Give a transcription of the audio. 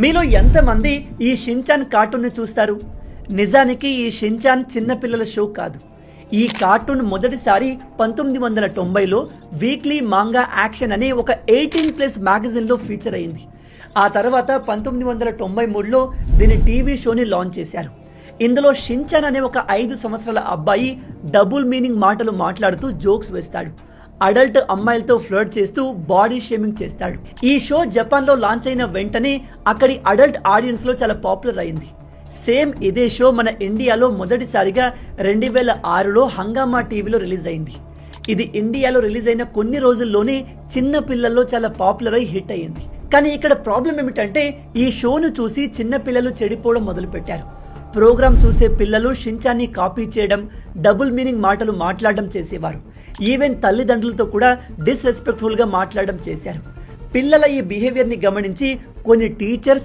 మీలో ఎంతమంది ఈ షిన్చాన్ కార్టూన్ని చూస్తారు? నిజానికి ఈ షిన్చాన్ చిన్నపిల్లల షో కాదు. ఈ కార్టూన్ మొదటిసారి 1990లో వీక్లీ మాంగా యాక్షన్ అనే ఒక 18+ మ్యాగజైన్లో ఫీచర్ అయింది. ఆ తర్వాత 1993లో దీని టీవీ షోని లాంచ్ చేశారు. ఇందులో షిన్చాన్ అనే ఒక 5 సంవత్సరాల అబ్బాయి డబుల్ మీనింగ్ మాటలు మాట్లాడుతూ జోక్స్ వేస్తాడు. అడల్ట్ అమ్మాయిలతో ఫ్లర్ట్ చేస్తూ బాడీ షేమింగ్ చేస్తాడు. ఈ షో జపాన్లో లాంచ్ అయిన వెంటనే అక్కడి అడల్ట్ ఆడియన్స్లో చాలా పాపులర్ అయింది. సేమ్ ఇదే షో మన ఇండియాలో మొదటిసారిగా 2006లో హంగామా టీవీలో రిలీజ్ అయింది. ఇది ఇండియాలో రిలీజ్ అయిన కొన్ని రోజుల్లోనే చిన్న పిల్లల్లో చాలా పాపులర్ అయి హిట్ అయ్యింది. కానీ ఇక్కడ ప్రాబ్లం ఏమిటంటే ఈ షోను చూసి చిన్న పిల్లలు చెడిపోవడం మొదలుపెట్టారు. ప్రోగ్రామ్ చూసే పిల్లలు షిన్చాన్ని కాపీ చేయడం, డబుల్ మీనింగ్ మాటలు మాట్లాడడం చేసేవారు. ఈవెన్ తల్లిదండ్రులతో కూడా డిస్రెస్పెక్ట్ఫుల్గా మాట్లాడడం చేశారు. పిల్లల ఈ బిహేవియర్ని గమనించి కొన్ని టీచర్స్